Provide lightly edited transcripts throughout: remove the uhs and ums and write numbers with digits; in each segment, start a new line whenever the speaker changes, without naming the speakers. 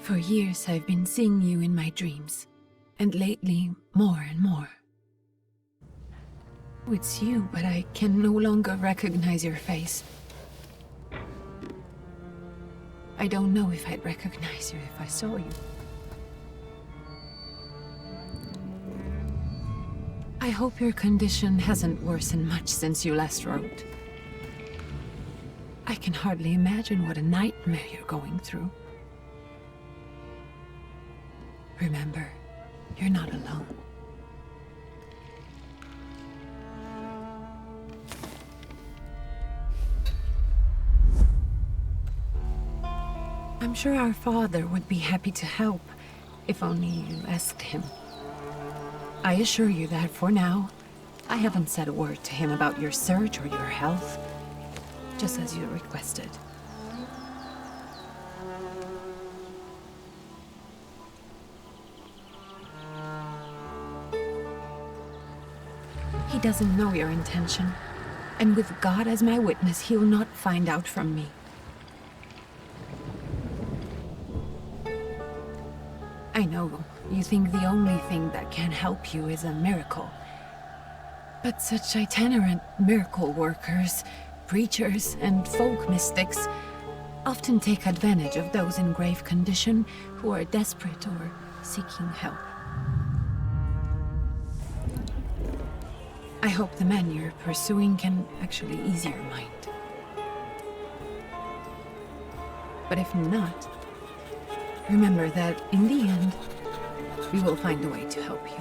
For years I've been seeing you in my dreams, and lately more and more. It's you, but I can no longer recognize your face. I don't know if I'd recognize you if I saw you. I hope your condition hasn't worsened much since you last wrote. I can hardly imagine what a nightmare you're going through. Remember, you're not alone. I'm sure our father would be happy to help, if only you asked him. I assure you that for now, I haven't said a word to him about your search or your health, just as you requested. He doesn't know your intention, and with God as my witness, he'll not find out from me. I know you think the only thing that can help you is a miracle. But such itinerant miracle workers, preachers, and folk mystics often take advantage of those in grave condition who are desperate or seeking help. I hope the man you're pursuing can actually ease your mind. But if not, remember that in the end, we will find a way to help you.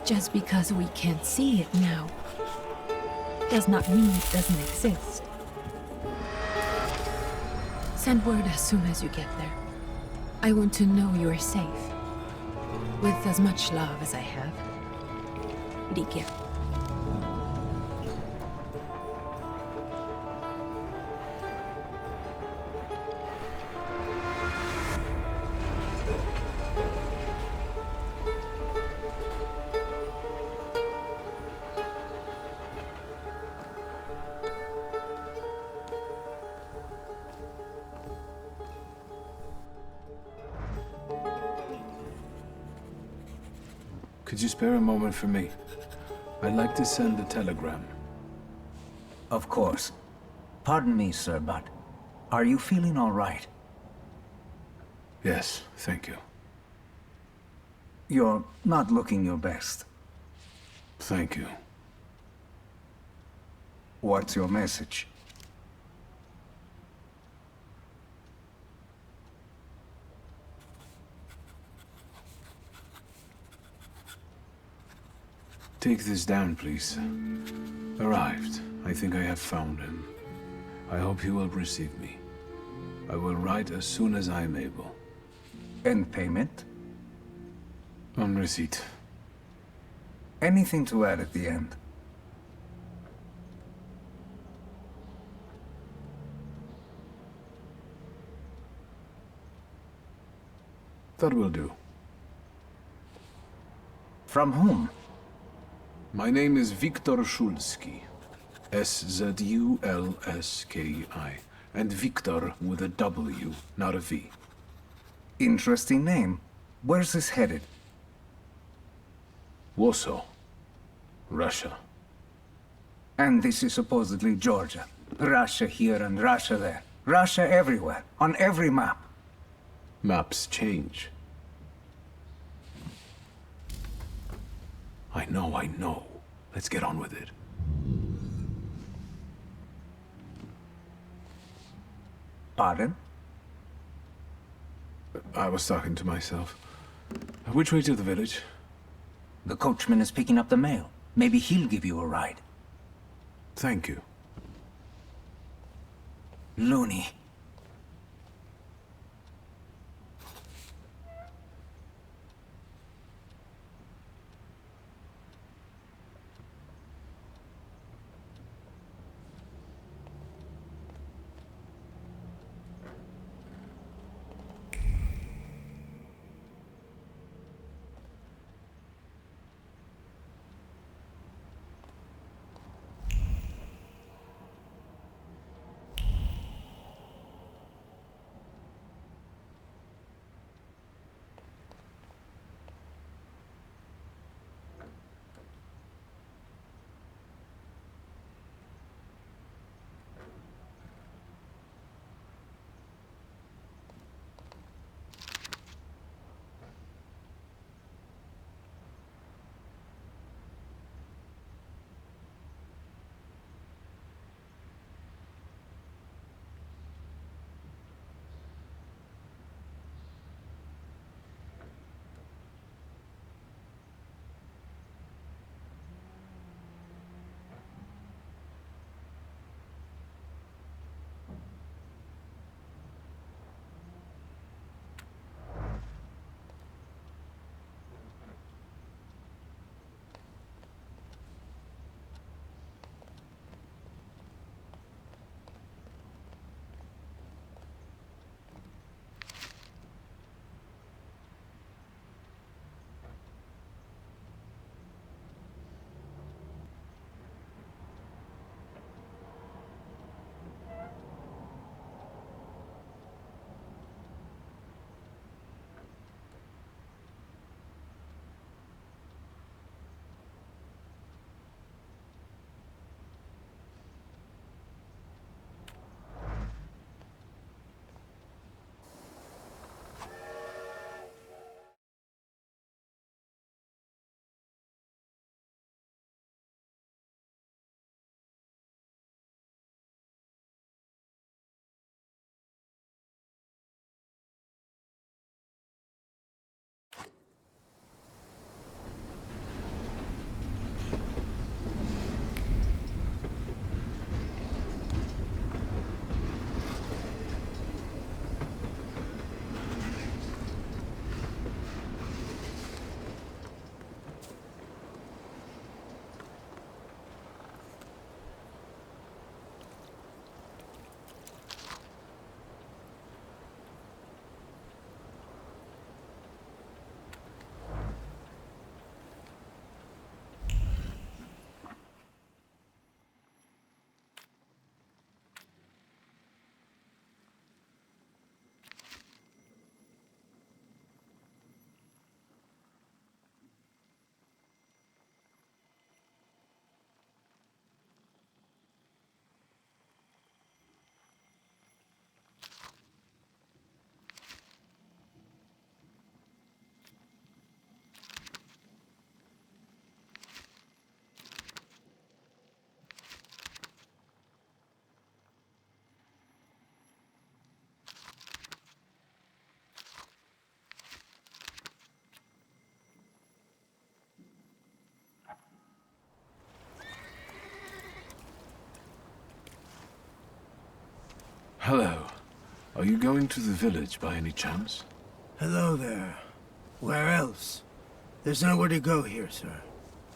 Just because we can't see it now does not mean it doesn't exist. Send word as soon as you get there. I want to know you're safe. With as much love as I have. Rike.
Could you spare a moment for me? I'd like to send a telegram.
Of course. Pardon me, sir, but are you feeling all right?
Yes, thank you.
You're not looking your best.
Thank you.
What's your message?
Take this down, please. Arrived. I think I have found him. I hope he will receive me. I will write as soon as I am able.
And payment?
On receipt.
Anything to add at the end?
That will do.
From whom?
My name is Viktor Szulski. S-Z-U-L-S-K-I. And Viktor with a W, not a V.
Interesting name. Where's this headed?
Warsaw. Russia.
And this is supposedly Georgia. Russia here and Russia there. Russia everywhere, on every map.
Maps change. I know. Let's get on with it.
Pardon?
I was talking to myself. Which way to the village?
The coachman is picking up the mail. Maybe he'll give you a ride.
Thank you.
Loony.
Hello. Are you going to the village by any chance?
Hello there. Where else? There's nowhere to go here, sir.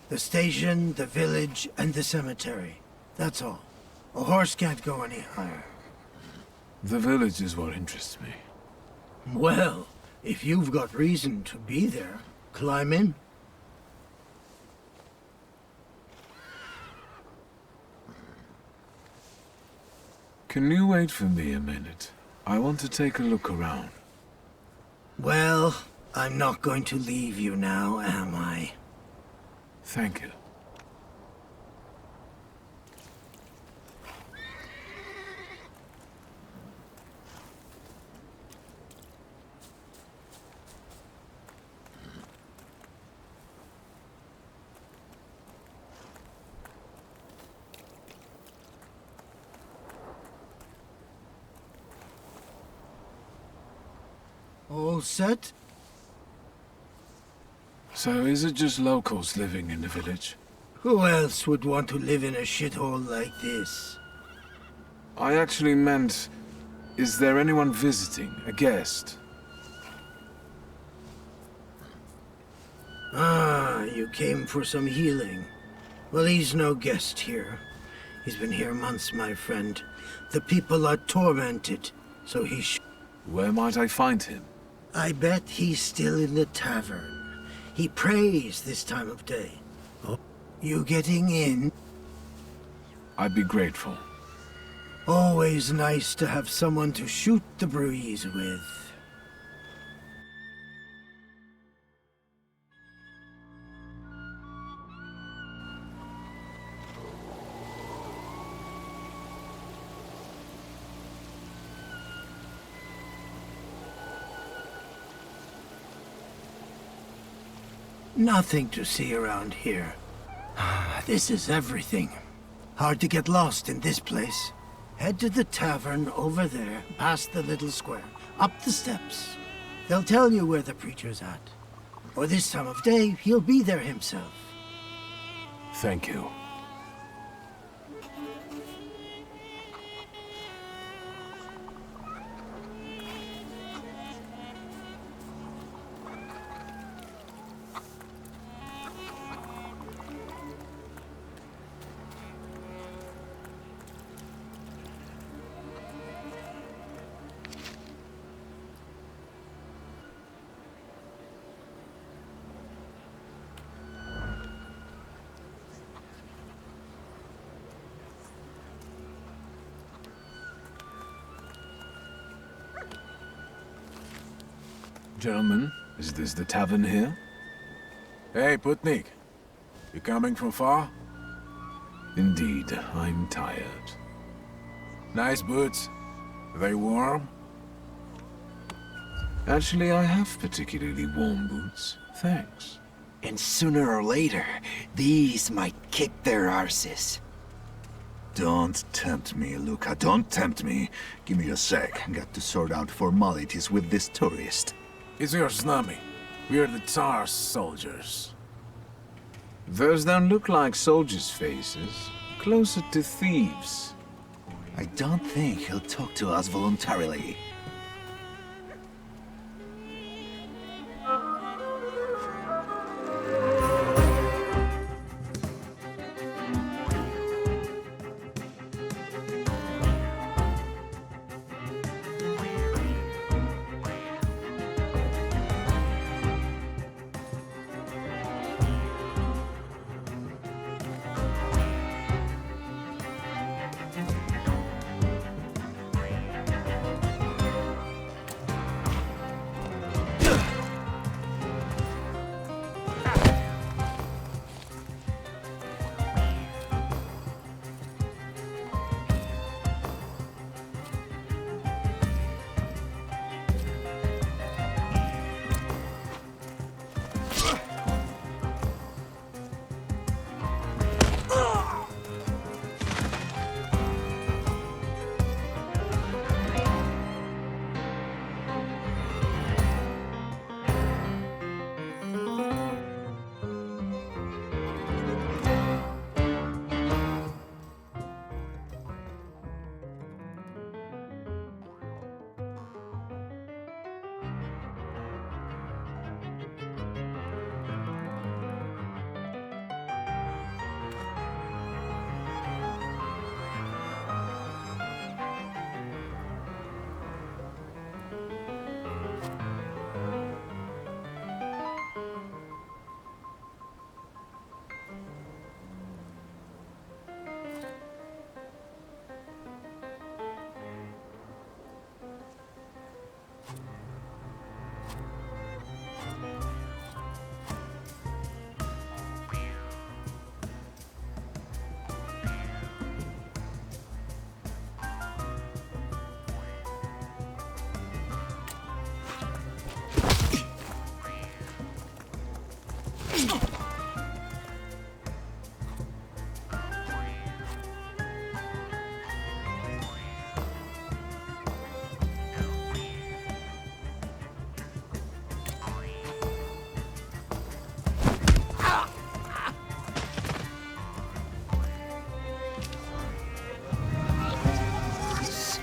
The station, the village, and the cemetery. That's all. A horse can't go any higher.
The village is what interests me.
Well, if you've got reason to be there, climb in.
Can you wait for me a minute? I want to take a look around.
Well, I'm not going to leave you now, am I?
Thank you.
All set?
So is it just locals living in the village?
Who else would want to live in a shithole like this?
I actually meant, is there anyone visiting, a guest?
Ah, you came for some healing. Well, he's no guest here. He's been here months, my friend. The people are tormented, so he
Where might I find him?
I bet he's still in the tavern. He prays this time of day. Oh, you getting in?
I'd be grateful.
Always nice to have someone to shoot the breeze with. Nothing to see around here. This is everything. Hard to get lost in this place. Head to the tavern over there, past the little square, up the steps. They'll tell you where the preacher's at. Or this time of day, he'll be there himself.
Thank you. Gentlemen, is this the tavern here?
Hey, Putnik. You coming from far?
Indeed, I'm tired.
Nice boots. Are they warm?
Actually, I have particularly warm boots. Thanks.
And sooner or later, these might kick their arses.
Don't tempt me, Luca. Don't tempt me. Give me a sec. Got to sort out formalities with this tourist.
It's your snummy. We're the Tsar's soldiers.
Those don't look like soldiers' faces. Closer to thieves.
I don't think he'll talk to us voluntarily.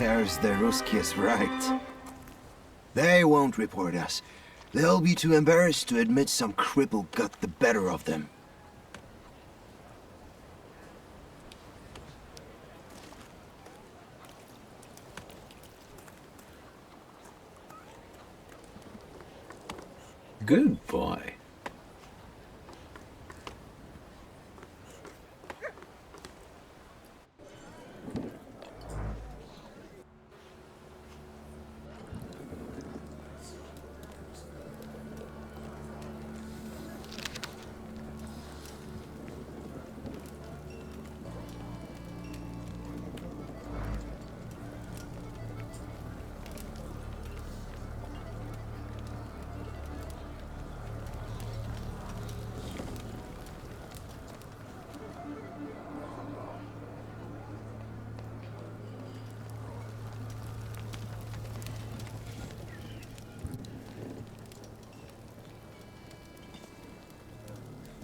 There's the Ruskies, right? They won't report us. They'll be too embarrassed to admit some cripple got the better of them.
Good boy.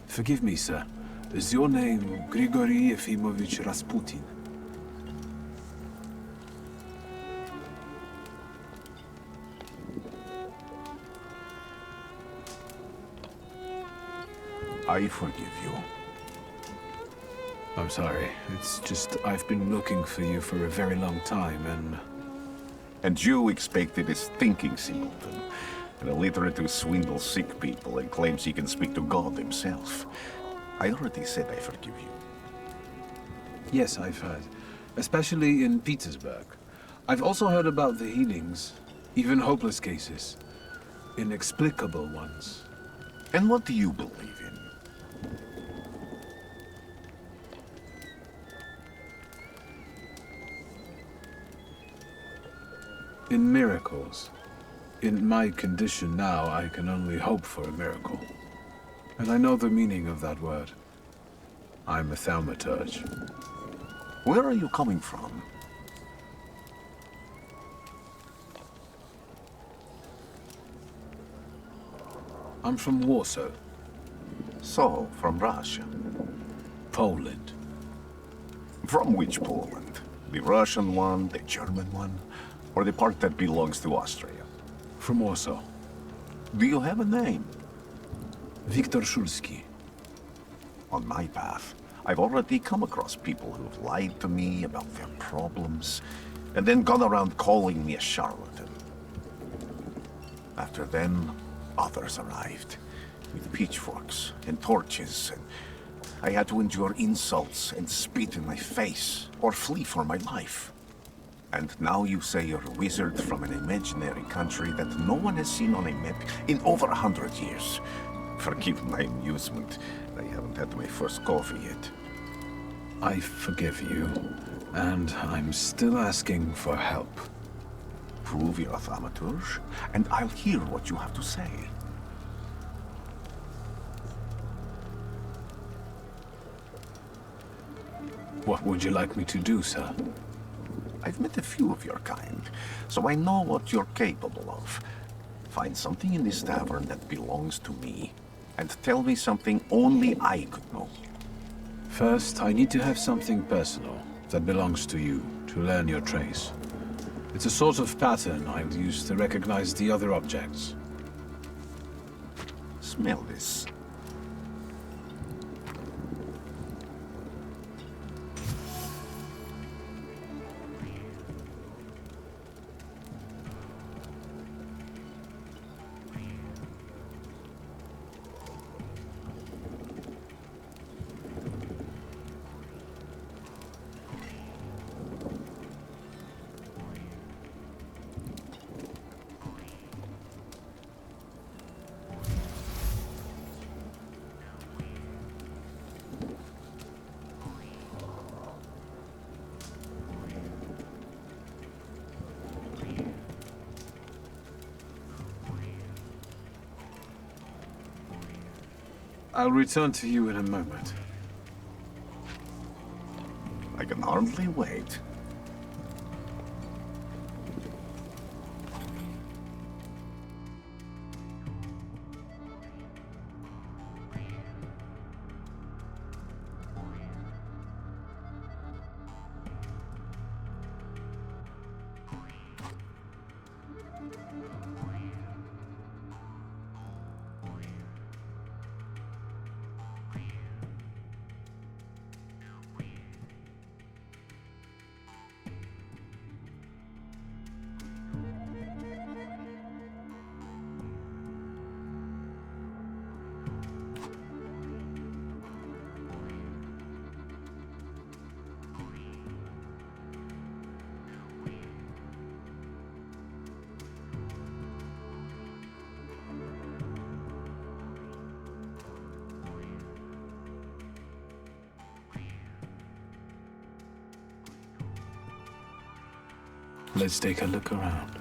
Forgive me, sir. Is your name Grigory Efimovich Rasputin?
I forgive you.
I'm sorry. It's just I've been looking for you for a very long time, and...
And you expected a thinking simpleton, an illiterate who swindles sick people and claims he can speak to God himself. I already said I forgive you.
Yes, I've heard. Especially in Petersburg. I've also heard about the healings, even hopeless cases. Inexplicable ones.
And what do you believe in?
In miracles. In my condition now, I can only hope for a miracle. And I know the meaning of that word. I'm a Thaumaturge.
Where are you coming from?
I'm from Warsaw,
So, from Russia.
Poland.
From which Poland? The Russian one, the German one, or the part that belongs to Austria?
From Warsaw.
Do you have a name?
Viktor Szulski.
On my path, I've already come across people who've lied to me about their problems, and then gone around calling me a charlatan. After then, others arrived, with pitchforks and torches, and I had to endure insults and spit in my face, or flee for my life. And now you say you're a wizard from an imaginary country that no one has seen on a map in over 100 years. Forgive my amusement. I haven't had my first coffee yet.
I forgive you, and I'm still asking for help.
Prove you're a Thaumaturge, and I'll hear what you have to say.
What would you like me to do, sir?
I've met a few of your kind, so I know what you're capable of. Find something in this tavern that belongs to me, and tell me something only I could know.
First, I need to have something personal that belongs to you to learn your trace. It's a sort of pattern I'll use to recognize the other objects.
Smell this.
I'll return to you in a moment.
I can hardly wait.
Let's take a look around.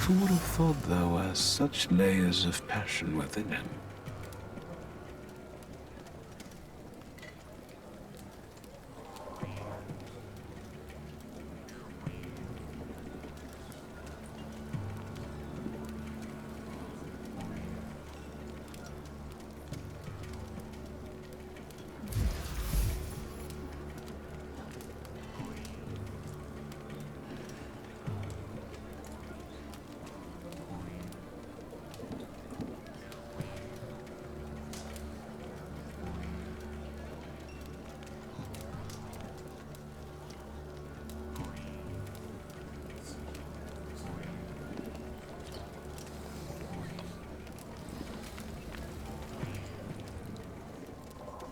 Who would have thought there were such layers of passion within him?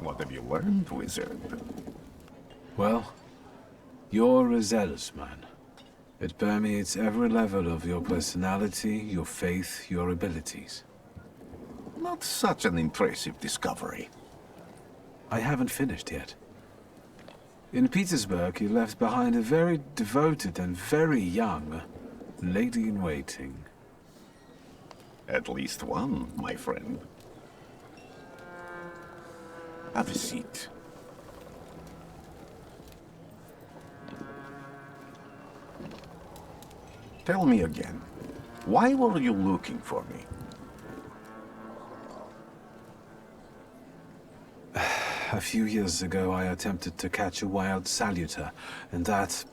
What have you learned, wizard?
Well, you're a zealous man. It permeates every level of your personality, your faith, your abilities.
Not such an impressive discovery.
I haven't finished yet. In Petersburg, you left behind a very devoted and very young lady-in-waiting.
At least one, my friend. Have a seat. Tell me again, why were you looking for me?
A few years ago, I attempted to catch a wild saluter, and that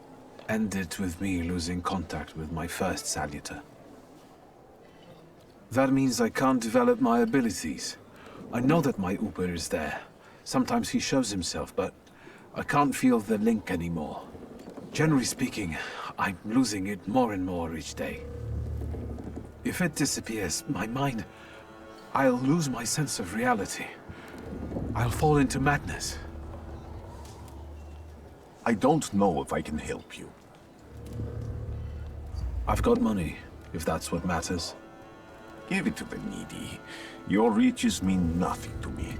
ended with me losing contact with my first saluter. That means I can't develop my abilities. I know that my Uber is there. Sometimes he shows himself, but I can't feel the link anymore. Generally speaking, I'm losing it more and more each day. If it disappears, my mind, I'll lose my sense of reality. I'll fall into madness.
I don't know if I can help you.
I've got money, if that's what matters.
Give it to the needy. Your riches mean nothing to me.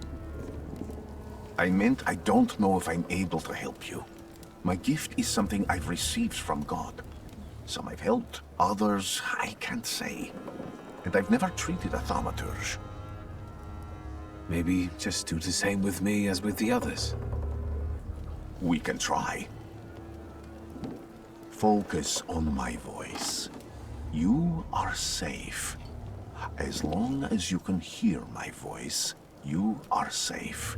I meant I don't know if I'm able to help you. My gift is something I've received from God. Some I've helped, others I can't say. And I've never treated a Thaumaturge.
Maybe just do the same with me as with the others.
We can try. Focus on my voice. You are safe. As long as you can hear my voice, you are safe.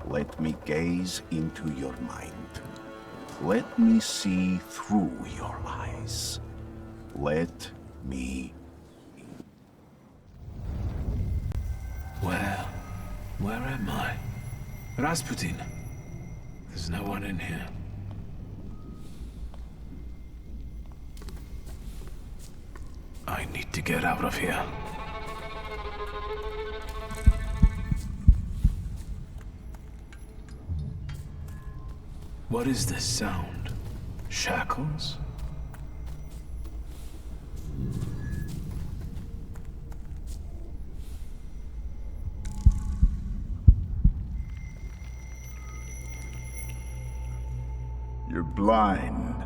Let me gaze into your mind. Let me see through your eyes. Let me...
Where am I? Rasputin. There's no one in here. I need to get out of here. What is this sound? Shackles?
You're blind.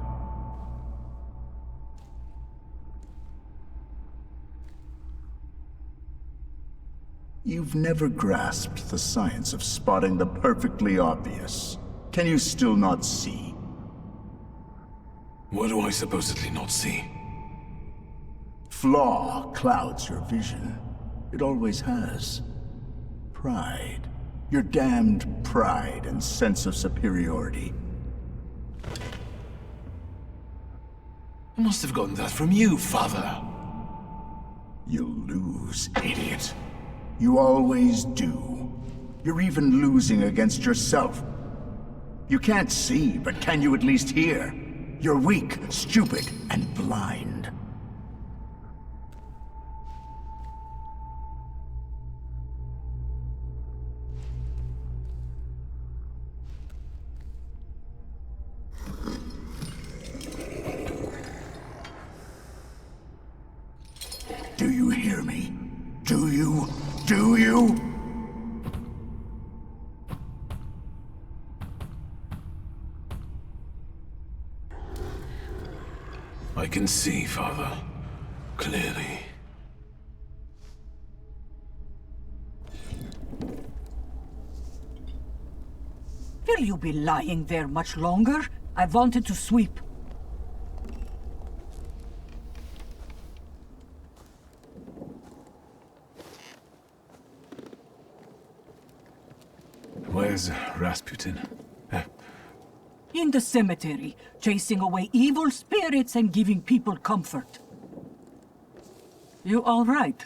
You've never grasped the science of spotting the perfectly obvious. Can you still not see?
What do I supposedly not see?
Flaw clouds your vision. It always has. Pride. Your damned pride and sense of superiority.
I must have gotten that from you, Father.
You'll lose, idiot. You always do. You're even losing against yourself. You can't see, but can you at least hear? You're weak, stupid, and blind. Do you hear me? Do you? Do you?
I can see, Father. Clearly.
Will you be lying there much longer? I wanted to sweep.
Where's Rasputin?
In the cemetery, chasing away evil spirits and giving people comfort. You all right?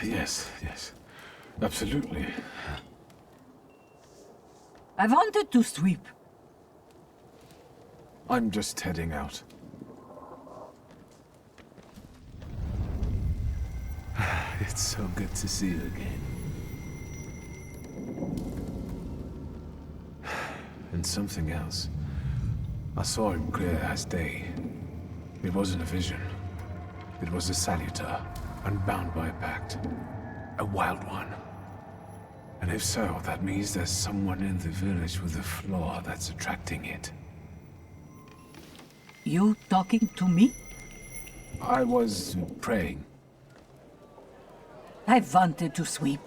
Yes. Absolutely.
I wanted to sweep.
I'm just heading out. It's so good to see you again. And something else. I saw him clear as day. It wasn't a vision. It was a saluter, unbound by a pact. A wild one. And if so, that means there's someone in the village with a flaw that's attracting it.
You talking to me?
I was praying.
I wanted to sweep.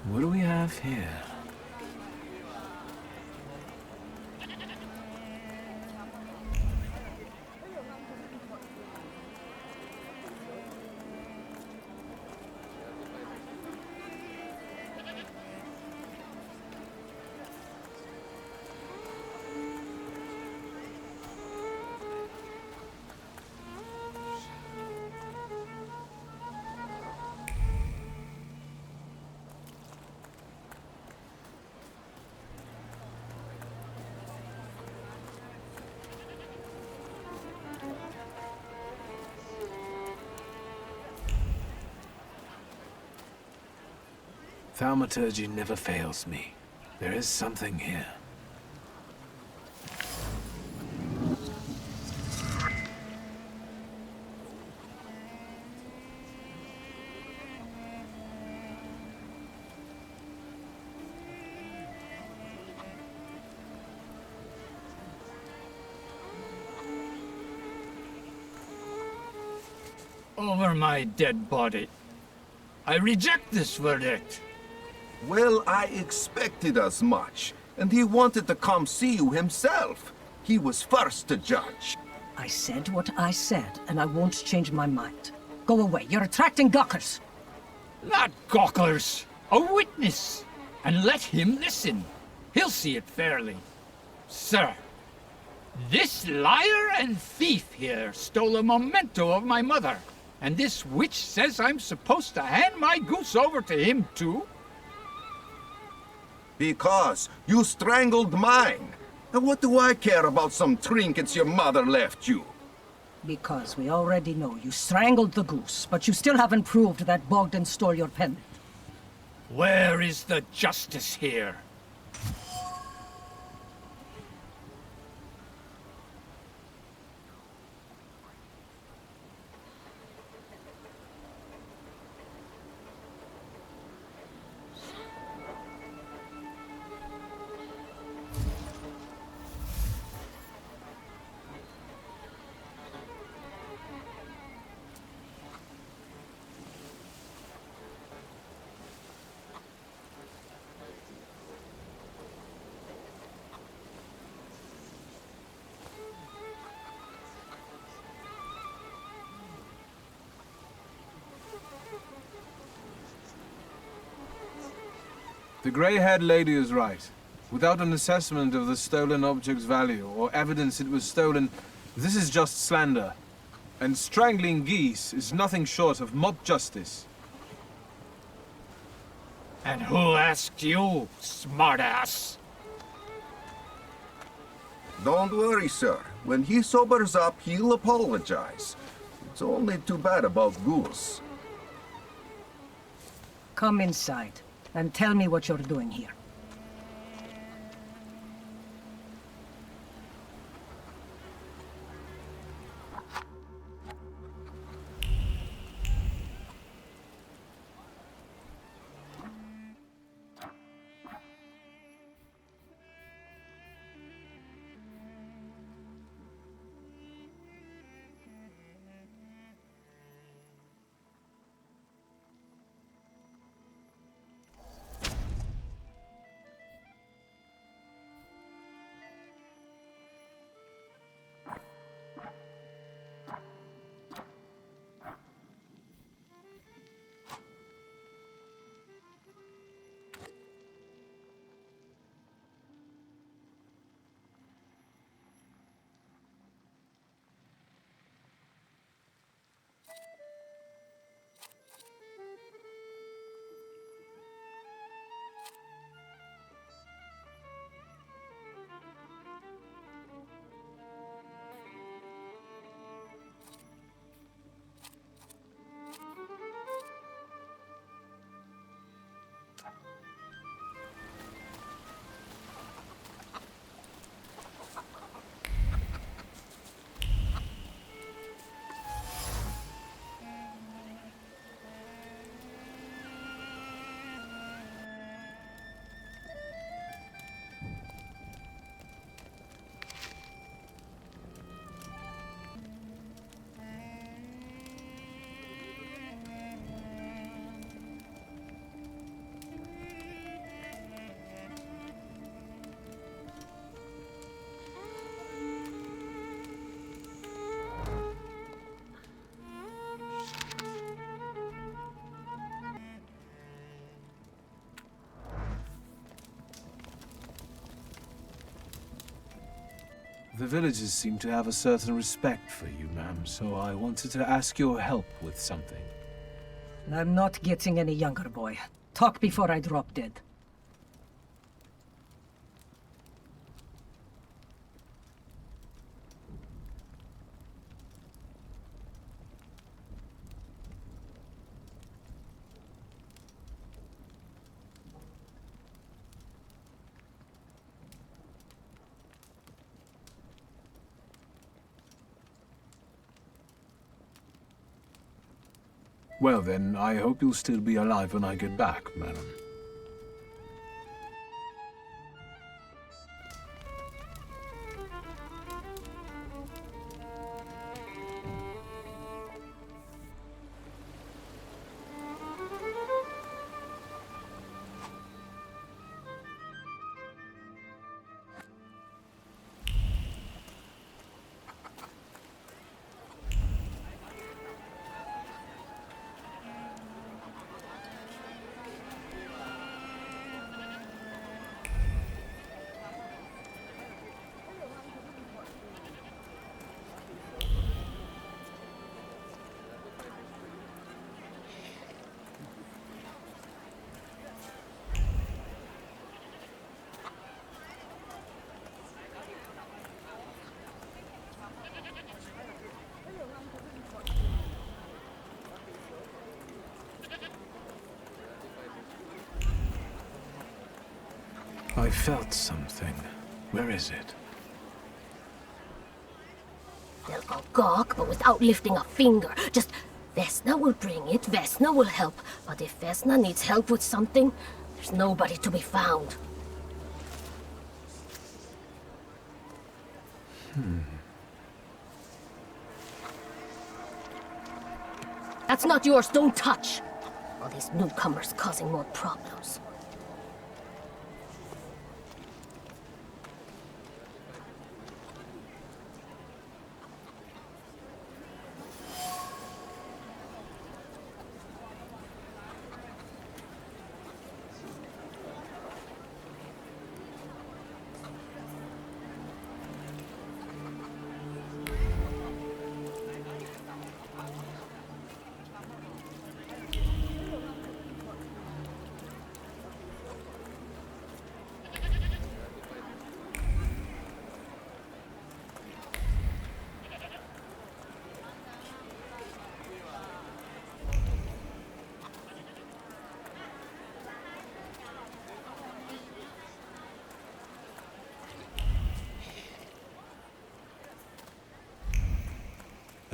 What do we have here? Thaumaturge never fails me. There is something here.
Over my dead body. I reject this verdict.
Well, I expected as much. And he wanted to come see you himself. He was first to judge.
I said what I said, and I won't change my mind. Go away. You're attracting gawkers.
Not gawkers. A witness. And let him listen. He'll see it fairly. Sir, this liar and thief here stole a memento of my mother. And this witch says I'm supposed to hand my goose over to him too?
Because you strangled mine. And what do I care about some trinkets your mother left you?
Because we already know you strangled the goose, but you still haven't proved that Bogdan stole your pendant.
Where is the justice here?
The grey-haired lady is right. Without an assessment of the stolen object's value or evidence it was stolen, this is just slander. And strangling geese is nothing short of mob justice.
And who asked you, smartass?
Don't worry, sir. When he sobers up, he'll apologize. It's only too bad about Goose.
Come inside, and tell me what you're doing here.
The villagers seem to have a certain respect for you, ma'am, so I wanted to ask your help with something.
I'm not getting any younger, boy. Talk before I drop dead.
Well then, I hope you'll still be alive when I get back, madam. I felt something. Where is it?
They'll go gawk, but without lifting a finger. Just, Vesna will bring it, Vesna will help. But if Vesna needs help with something, there's nobody to be found. That's not yours, don't touch! All these newcomers causing more problems.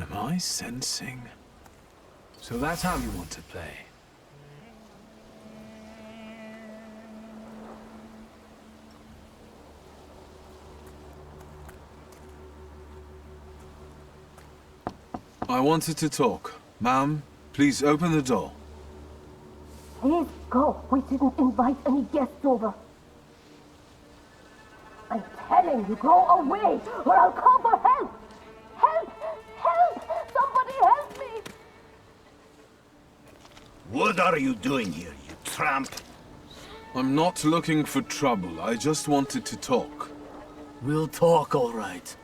Am I sensing? So that's how you want to play. I wanted to talk. Ma'am, please open the door.
Please go. We didn't invite any guests over. I'm telling you, go away, or I'll call for help! Help! Help! Somebody help me!
What are you doing here, you tramp?
I'm not looking for trouble. I just wanted to talk.
We'll talk, all right.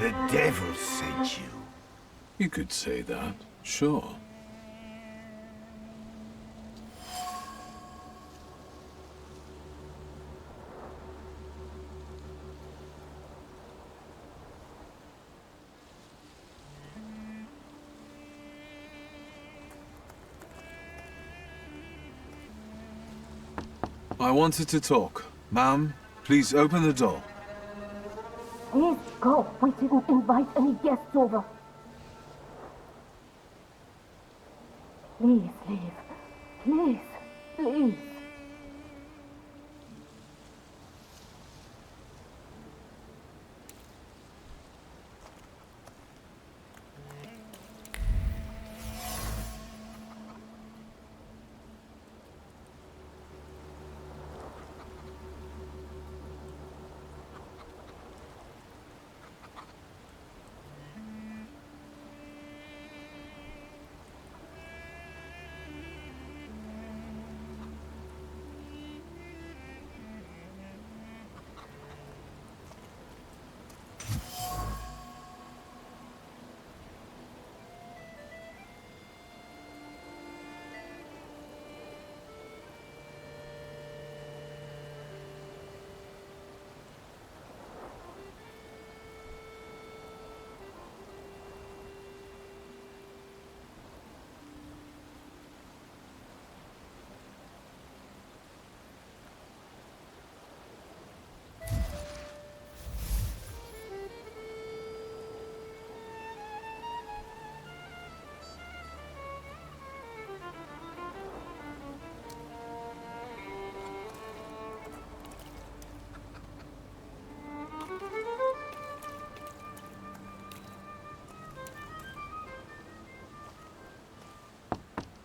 The devil sent you.
You could say that, sure. I wanted to talk. Ma'am, please open the door.
Please go. We didn't invite any guests over. Please leave. Please. Please.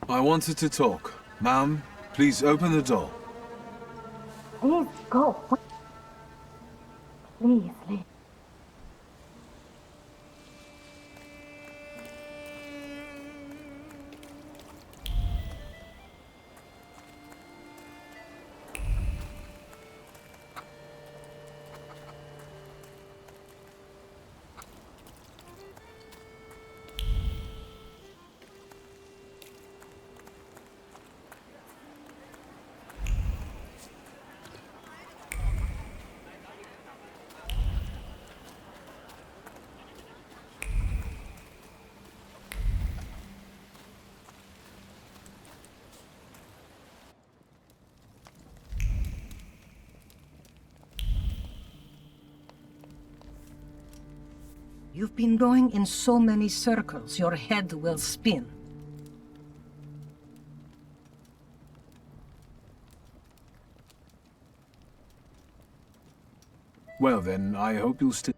I wanted to talk. Ma'am, please open the door.
Please go. Please leave.
You've been going in so many circles, your head will spin.
Well then, I hope you'll still...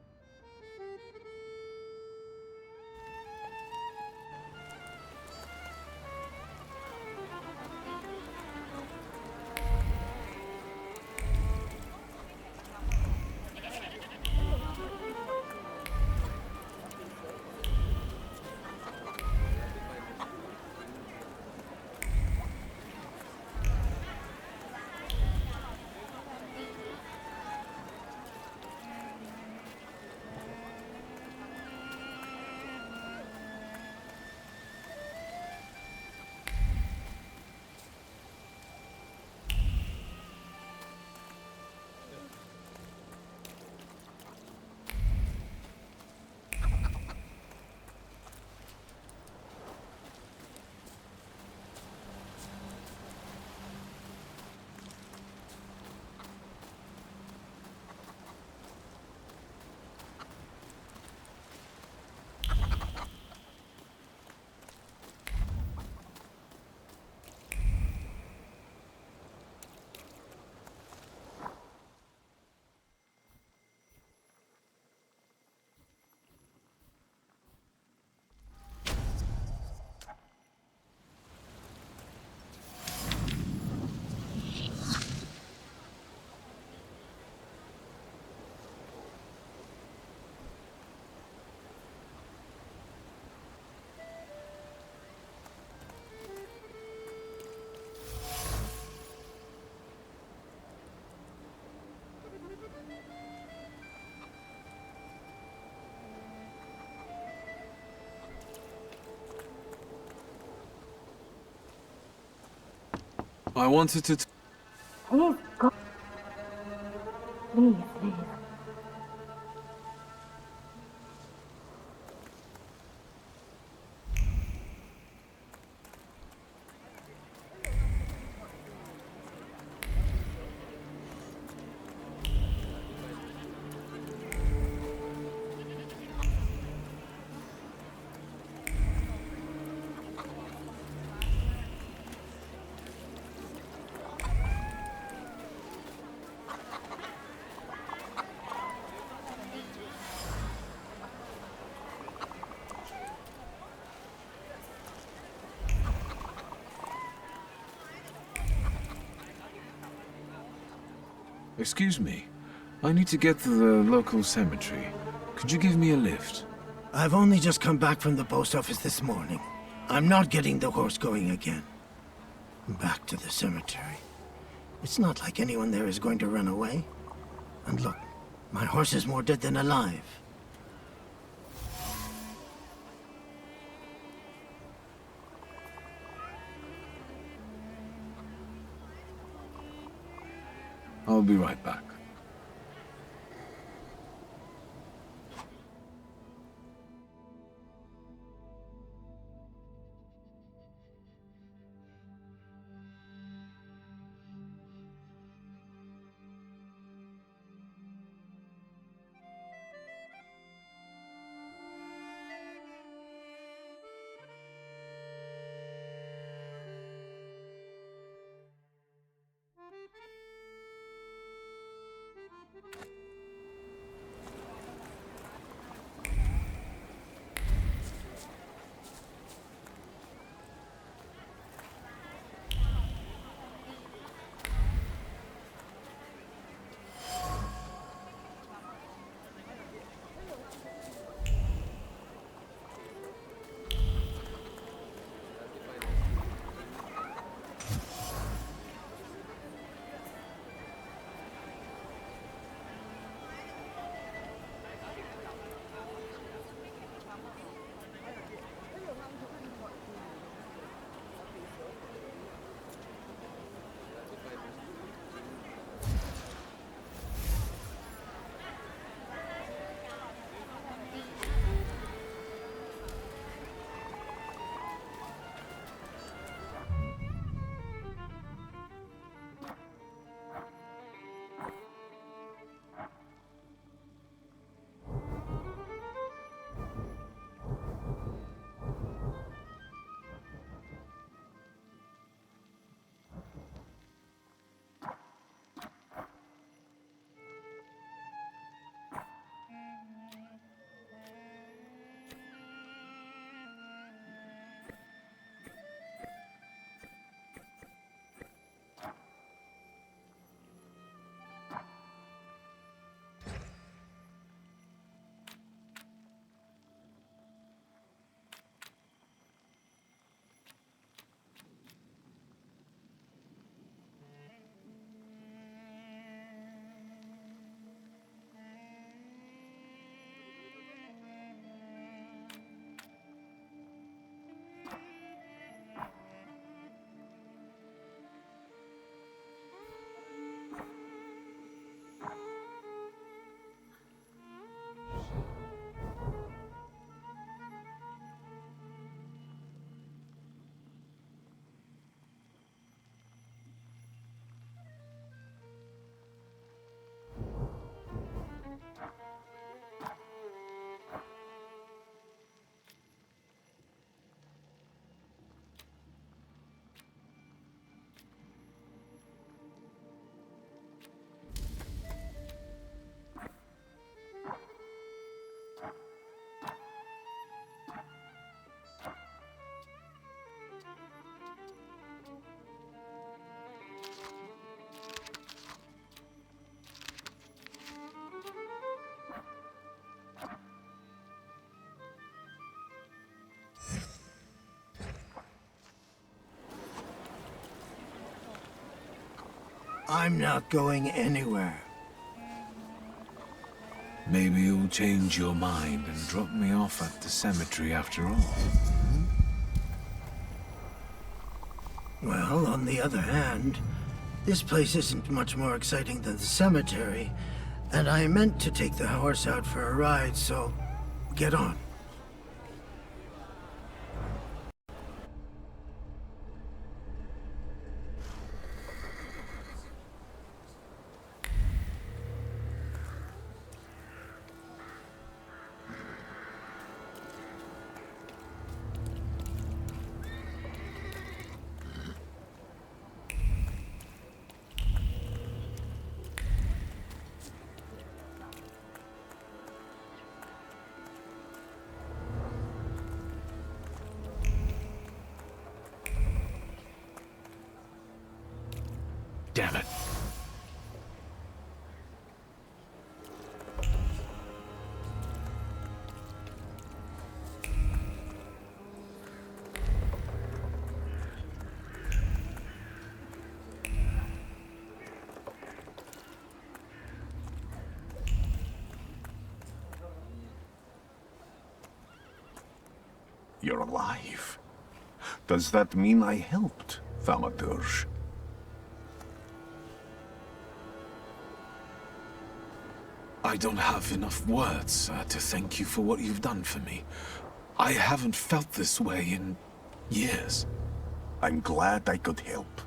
I wanted to...
Please, go. Please, leave.
Excuse me. I need to get to the local cemetery. Could you give me a lift?
I've only just come back from the post office this morning. I'm not getting the horse going again. Back to the cemetery. It's not like anyone there is going to run away. And look, my horse is more dead than alive.
I'll be right back.
I'm not going anywhere.
Maybe you'll change your mind and drop me off at the cemetery after all.
Well, on the other hand, this place isn't much more exciting than the cemetery, and I meant to take the horse out for a ride, so get on.
Damn it.
You're alive. Does that mean I helped, Thaumaturge?
I don't have enough words to thank you for what you've done for me. I haven't felt this way in years.
I'm glad I could help.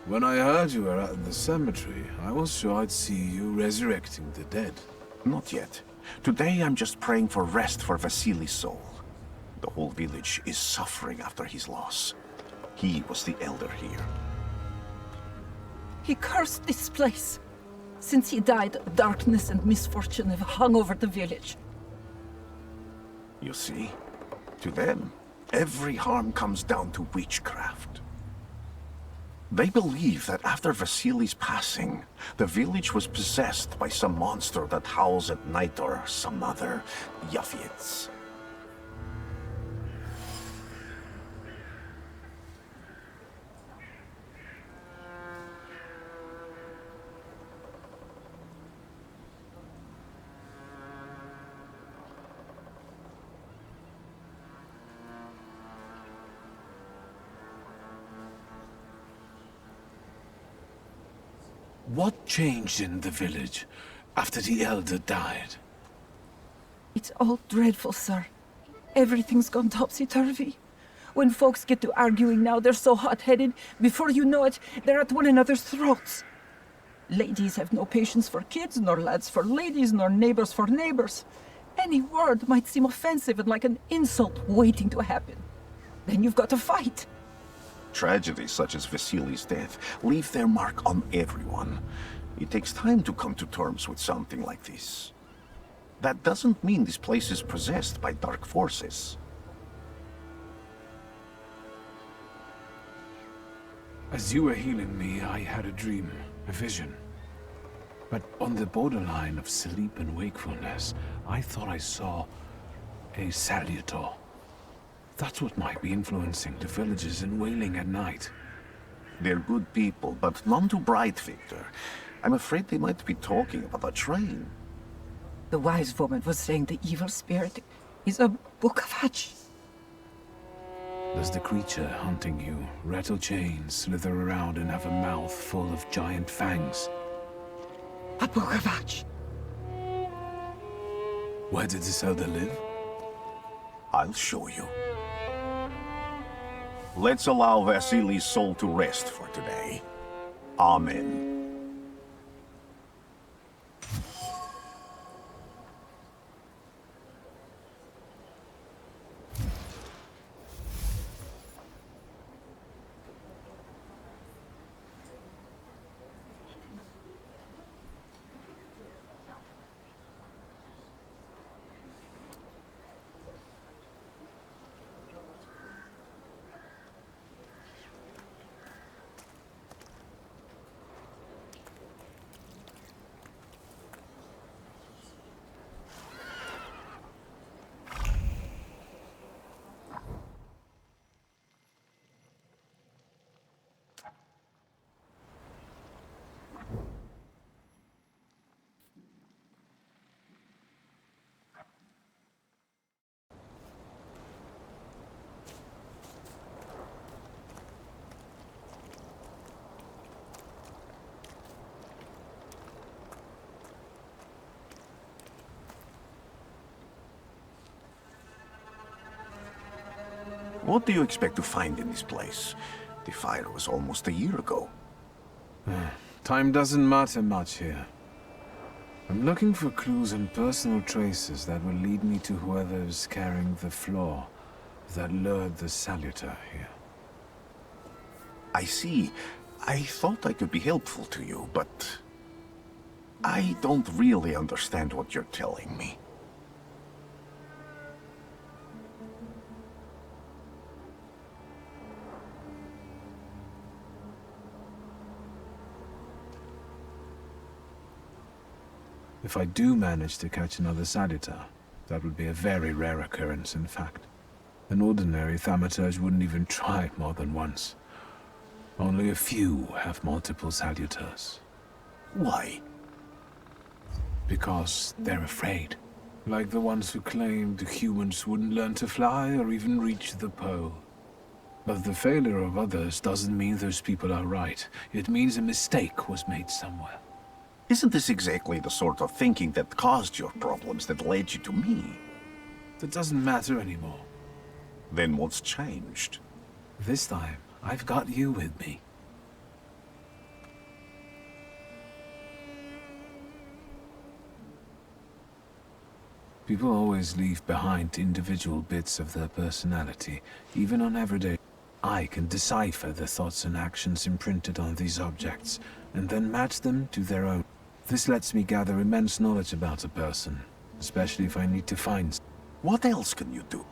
When I heard you were at the cemetery, I was sure I'd see you resurrecting the dead.
Not yet. Today I'm just praying for rest for Vasily's soul. The whole village is suffering after his loss. He was the elder here.
He cursed this place. Since he died, darkness and misfortune have hung over the village.
You see, to them, every harm comes down to witchcraft. They believe that after Vasily's passing, the village was possessed by some monster that howls at night or some other Yafiets.
What changed in the village after the elder died?
It's all dreadful, sir. Everything's gone topsy-turvy. When folks get to arguing now, they're so hot-headed, before you know it, they're at one another's throats. Ladies have no patience for kids, nor lads for ladies, nor neighbors for neighbors. Any word might seem offensive and like an insult waiting to happen. Then you've got to fight.
Tragedies such as Vasily's death leave their mark on everyone. It takes time to come to terms with something like this. That doesn't mean this place is possessed by dark forces.
As you were healing me, I had a dream, a vision. But on the borderline of sleep and wakefulness, I thought I saw a salutor. That's what might be influencing the villagers in wailing at night.
They're good people, but none too bright, Victor. I'm afraid they might be talking about a train.
The wise woman was saying the evil spirit is a Bukavach.
Does the creature hunting you rattle chains, slither around, and have a mouth full of giant fangs?
A Bukavach.
Where did this elder live?
I'll show you. Let's allow Vasily's soul to rest for today. Amen. What do you expect to find in this place? The fire was almost a year ago.
Time doesn't matter much here. I'm looking for clues and personal traces that will lead me to whoever's carrying the flaw that lured the saluter here.
I see. I thought I could be helpful to you, but I don't really understand what you're telling me.
If I do manage to catch another saluter, that would be a very rare occurrence, in fact. An ordinary Thaumaturge wouldn't even try it more than once. Only a few have multiple saluters.
Why?
Because they're afraid. Like the ones who claimed humans wouldn't learn to fly or even reach the pole. But the failure of others doesn't mean those people are right. It means a mistake was made somewhere.
Isn't this exactly the sort of thinking that caused your problems that led you to me?
That doesn't matter anymore.
Then what's changed?
This time, I've got you with me. People always leave behind individual bits of their personality, even on everyday. I can decipher the thoughts and actions imprinted on these objects, and then match them to their own. This lets me gather immense knowledge about a person, especially if I need to find.
What else can you do?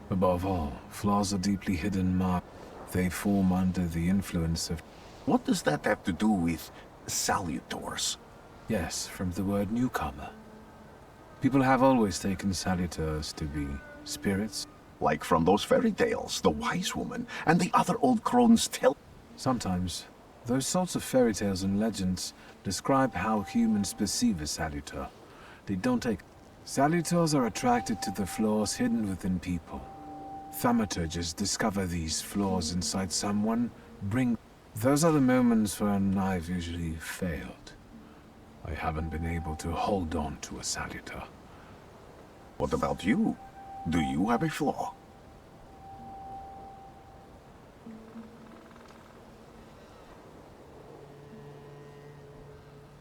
Above all, flaws are deeply hidden marks. They form under the influence of...
What does that have to do with salutors?
Yes, from the word newcomer. People have always taken salutors to be spirits.
Like from those fairy tales, the wise woman and the other old crones tell...
Sometimes, those sorts of fairy tales and legends describe how humans perceive a salutor. They don't take... Salutors are attracted to the flaws hidden within people. Thaumaturges discover these flaws inside someone, bring... Those are the moments when I've usually failed. I haven't been able to hold on to a salutor.
What about you? Do you have a flaw?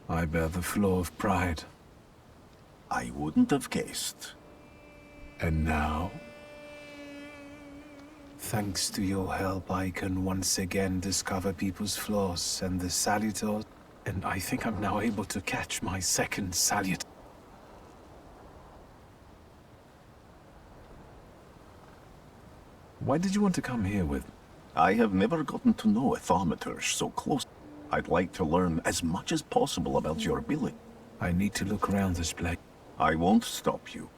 I bear the flaw of pride.
I wouldn't have guessed.
And now? Thanks to your help, I can once again discover people's flaws and the salutors, and I think I'm now able to catch my second salutor. Why did you want to come here with me?
I have never gotten to know a Thaumaturge so close. I'd like to learn as much as possible about your ability.
I need to look around this place.
I won't stop you.